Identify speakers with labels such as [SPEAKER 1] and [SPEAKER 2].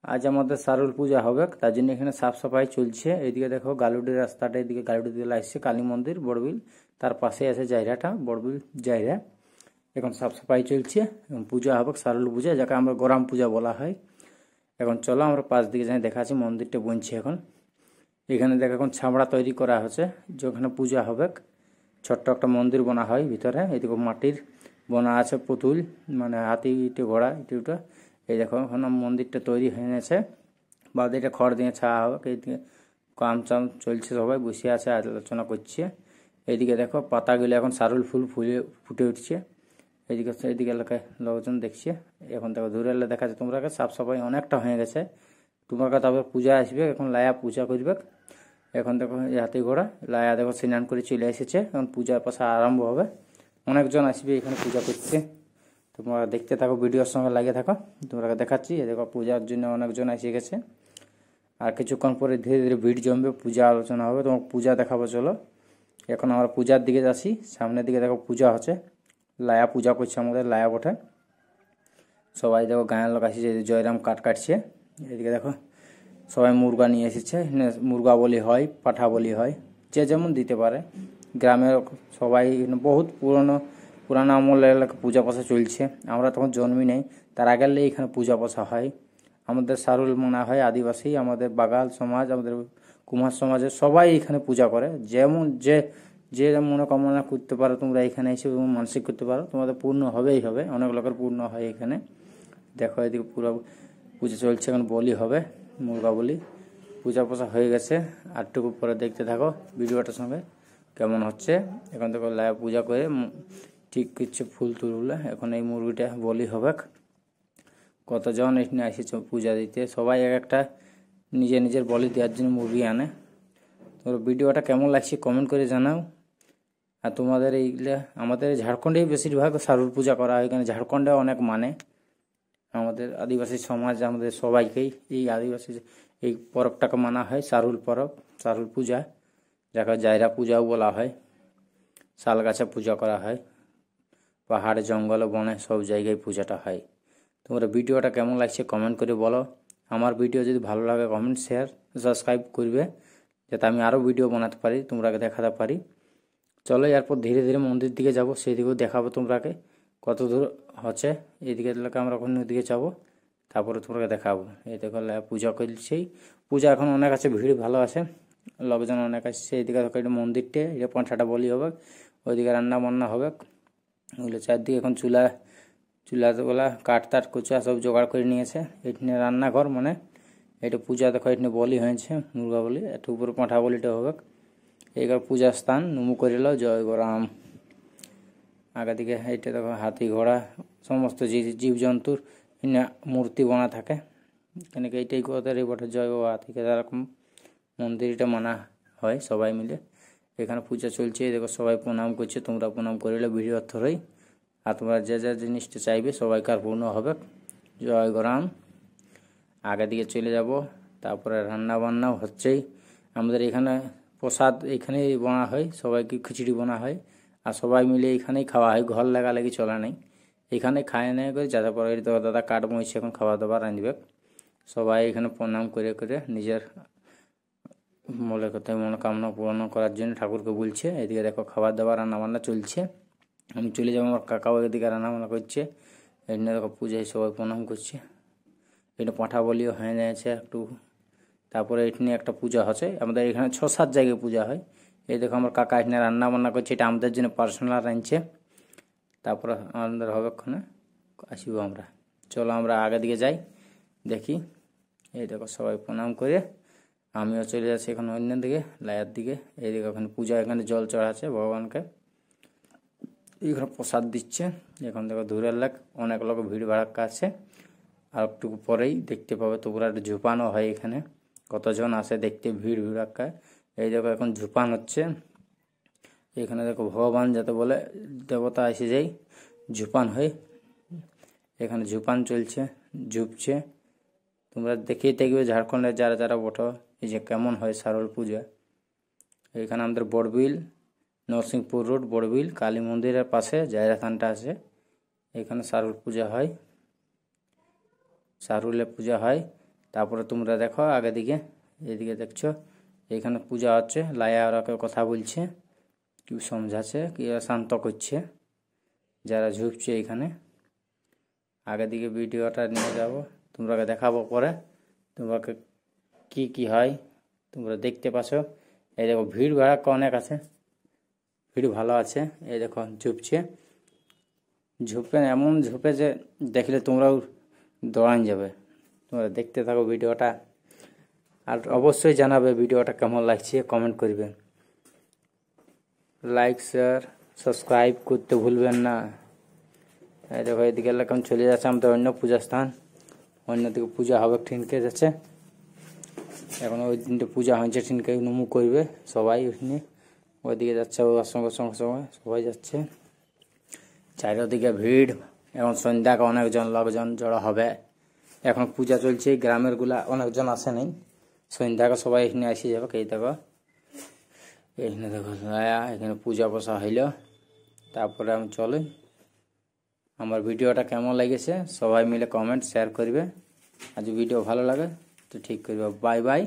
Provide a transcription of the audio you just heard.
[SPEAKER 1] আজ আমাদের সারুল পূজা হবে, তার জন্য এখানে সাফ সাফাই চলছে। এইদিকে দেখো গালুডির রাস্তাটা, এদিকে গালুডি দিয়ে আসছে কালী মন্দির বড়বিল, তার পাশে আছে জায়গাটা বড়বিল জায়গা। এখন সাফ সাফাই চলছে এবং পূজা হবে সারুল পূজা, যাকে আমরা গরম পূজা বলা হয়। এখন চলো আমরা পাশ দিকে যাই, দেখাচ্ছি মন্দিরটা বনছে এখন। এখানে দেখো এখন ছামড়া তৈরি করা হচ্ছে, যেখানে পূজা হবে। ছোট্ট একটা মন্দির বানা হয় ভিতরে। এদিকে মাটির বোনা আছে পুতুল, মানে হাতি ইটে ঘোড়া ইটে। এই দেখো এখন মন্দিরটা তৈরি হয়ে গেছে, বাদ এটা খড় দিয়ে ছাওয়া হবে। এইদিকে কাম চাম চলছে, সবাই বসে আছে আলোচনা করছে। এইদিকে দেখো পাতাগুলো এখন সারুল ফুল ফুটে উঠছে। এইদিকে এলাকায় লোকজন দেখছে। এখন দেখো দূরে এলে দেখা যাচ্ছে তোমরা সাফ সাফাই অনেকটা হয়ে গেছে। তোমরা তারপর পূজা আসবে, এখন লায়া পূজা করবে। এখন দেখো এই হাতি ঘোড়া লায়া দেখো স্নান করে চলে এসেছে, এখন পূজার পাশা আরম্ভ হবে। অনেকজন আসবে এখানে পূজা করতে। তোমরা দেখতে থাকো, ভিডিওর সঙ্গে লাগিয়ে থাকো, তোমরা দেখাচ্ছি। দেখো পূজার জন্য অনেকজন এসে গেছে, আর কিছুক্ষণ পরে ধীরে ধীরে ভিড় জমবে, পূজা আলোচনা হবে। তোমাকে পূজা দেখাবো চলো। এখন আমরা পূজার দিকে যাচ্ছি, সামনের দিকে দেখো পূজা হচ্ছে, লায়া পূজা করছে আমাদের লায়া বটে। সবাই দেখো গায়ের লোক আসছে, জয়রাম কাটছে। এদিকে দেখো সবাই মুরগা নিয়ে এসেছে, মুরগা বলি হয়, পাঠা বলি হয়, যে যেমন দিতে পারে। গ্রামের সবাই বহুত পুরানো আমলের পূজা পাশা চলছে। আমরা তখন জন্মি নেই, তার আগের এখানে পূজা পাশা হয়। আমাদের সারুল মনে হয় আদিবাসী, আমাদের বাগাল সমাজ, আমাদের কুমার সমাজের সবাই এখানে পূজা করে। যেমন যে যে মনোকামনা করতে পারো তোমরা এখানে এসে মানসিক করতে পারো, তোমাদের পূর্ণ হবেই হবে। অনেক লোকের পূর্ণ হয় এখানে। দেখো এদিকে পুরো পূজা চলছে, এখন বলি হবে, মুরগা বলি। পূজা পোষা হয়ে গেছে, আরটুকু পরে দেখতে থাকো ভিডিওটার সঙ্গে কেমন হচ্ছে। এখন দেখো লায়া পূজা করে ঠিক করছে ফুল তুলগুলো। এখন এই মুরগিটা বলি হবে। কতজন এখানে এসেছে পূজা দিতে, সবাই এক একটা নিজের বলি দেওয়ার জন্য মুরগি আনে। তোর ভিডিওটা কেমন লাগছে কমেন্ট করে জানাও। আর তোমাদের এইগুলা আমাদের ঝাড়খণ্ডেই বেশিরভাগ সারুল পূজা করা হয়, এখানে ঝাড়খণ্ডে অনেক মানে আমাদের আদিবাসী সমাজ, আমাদের সবাইকেই এই আদিবাসী এই পরবটাকে মানা হয় সারুল পরব, সারুল পূজা, যাকে জায়রা পূজাও বলা হয়। শাল গাছে পূজা করা হয়, পাহাড় জঙ্গল বনে সব জায়গায় পূজাটা হয়। তোমরা ভিডিওটা কেমন লাগছে কমেন্ট করে বলো। আমার ভিডিও যদি ভালো লাগে কমেন্ট শেয়ার সাবস্ক্রাইব করবে, যাতে আমি আরও ভিডিও বানাতে পারি, তোমরাকে দেখাতে পারি। চলো এরপর ধীরে ধীরে মন্দির দিকে যাব, সেই দিকেও দেখাবো তোমরাকে কত দূর হচ্ছে। এইদিকে আমরা ওখানে দিকে যাবো, তারপরে তোমরাকে দেখাবো। এই দেখো পূজা করছেই, পূজা এখন অনেক আছে, ভিড় ভালো আছে, লোকজন অনেক আসছে। এইদিকে দেখো এটা মন্দিরটা, এটা পাঁঠাটা বলি হবে, ওইদিকে রান্না বান্না হবে। ওইগুলো চারদিকে এখন চুলাগুলা কাঠ টাট কুচা সব জোগাড় করে নিয়েছে। এখানে রান্নাঘর, মানে এটা পূজা দেখো এখানে বলি হয়েছে মুরগা বলি, একটু উপরে পাঁঠা বলিটা হবে। এইবার পূজার স্থান নুমু করিল জয় গরাম। আগে দিকে এইটা দেখো হাতি ঘোড়া সমস্ত জীবজন্তুর মূর্তি বানা থাকে। এখানে এইটাই কথা বটে, জয় বাবা হাতিকে এরকম মন্দিরটা মানা হয় সবাই মিলে। এখানে পূজা চলছে, দেখো সবাই প্রণাম করছে, তোমরা প্রণাম করিলে ভিডিও থ্রুই। আর তোমরা যে যে জিনিসটা চাইবে সবাইকার পূর্ণ হবে। জয় গরাম। আগে দিকে চলে যাব, তারপরে রান্না বান্নাও হচ্ছেই। আমাদের এখানে প্রসাদ এখানেই বানা হয়, সবাইকে খিচুড়ি বানা হয়, আর সবাই মিলে এখানেই খাওয়া হয়, ঘর লাগালাগি চলা নেই, এখানে খায় নেয় করে। যাতে পরে দাদা কাঠ বইছে এখন খাওয়া দাওয়া রাঁধবে। সবাই এখানে প্রণাম করে করে নিজের বলে কোথায় মনোকামনা পূরণ করার জন্য ঠাকুরকে বলছে। এদিকে দেখো খাবার দাবার রান্না বান্না চলছে। আমি চলে যাবো, আমার কাকাও এদিকে রান্না বান্না করছে। এখানে দেখো পূজায় সবাই প্রণাম করছে। এটা পাঁঠা বলিও হয়ে যাচ্ছে একটু। তারপরে এখানে একটা পূজা হচ্ছে, আমাদের এখানে 6-7 জায়গায় পূজা হয়। এই দেখো আমার কাকা এখানে রান্না বান্না করছে, এটা আমাদের জন্য পার্সোনাল রাঁধছে। তারপরে আমাদের হবে ওখানে আসবো আমরা। চলো আমরা আগে দিকে যাই, দেখি। এই দেখো সবাই প্রণাম করে আমিও চলে যাচ্ছি এখন অন্য দিকে, লায়ার দিকে। এইদিকে ওখানে পূজা, এখানে জল চড়াচ্ছে ভগবানকে, এখানে প্রসাদ দিচ্ছে। এখন দেখো দূরের লাগ অনেক লোক ভিড় ভাড়াক্কা আছে। আর একটু পরেই দেখতে পাবে তোমরা ঝুপানো হয় এখানে, কতজন আসে দেখতে, ভিড় ভিড়াক্কায়। এই দেখো এখন ঝুপান হচ্ছে। এখানে দেখো ভগবান যাতে বলে দেবতা এসে যাই, ঝুপান হয়। এখানে ঝুপান চলছে, ঝুপছে। তোমরা দেখেই দেখবে ঝাড়খণ্ডের যারা যারা বটো এই যে কেমন হয় সারল পূজা। এখানে আমাদের বড়বিল নরসিংপুর রোড বড়বিল কালী মন্দিরের পাশে জায়রা থানটা আছে, এখানে সারুল পূজা হয়। সারুলে পূজা হয়, তারপরে তোমরা দেখো আগে দিকে, এদিকে দেখছো এখানে পূজা হচ্ছে, লায়া ওরা কেউ কথা বলছে, কেউ সমঝাচ্ছে, কেউ শান্ত করছে, যারা ঝুঁকছে এখানে। আগে দিকে ভিডিওটা নিয়ে যাব, তোমরাকে দেখাবো পরে তোমাকে কি হয় তোমরা দেখতে পাচ্ছ। এই দেখো ভিড় ভাড়াক্কা অনেক আছে, ভিড় ভালো আছে। এই দেখো ঝুপছে, ঝুপে এমন ঝুপে যে দেখলে তোমরাও দৌড়ান যাবে। তোমরা দেখতে থাকো ভিডিওটা, আর অবশ্যই জানাবে ভিডিওটা কেমন লাগছে, কমেন্ট করবে, লাইক শেয়ার সাবস্ক্রাইব করতে ভুলবেন না। এই দেখো এদিকে এখন চলে যাচ্ছে আমাদের অন্য পূজা স্থান, অন্যদিকে পূজা হবে ঠিনকে যাচ্ছে। এখন ওই দিনটা পূজা হয়েছে ঠিনকে নমু করবে সবাই, ওখানে ওইদিকে যাচ্ছে, ওর সঙ্গে সঙ্গে সঙ্গে সবাই যাচ্ছে। চারিদিকে ভিড়, এখন সন্ধ্যাকে অনেকজন লোকজন জড়ো হবে। এখন পূজা চলছে, গ্রামের গুলা অনেকজন আসে নাই, সন্ধ্যাকে সবাই এখানে আসে যাবে। এই দেখো এখানে দেখো এখানে পূজা বসা হইল। তারপরে আমি চলে, আমার ভিডিওটা কেমন লেগেছে সবাই মিলে কমেন্ট শেয়ার করবে, আর যদি ভিডিও ভালো লাগে তো ঠিক করবে। Bye bye.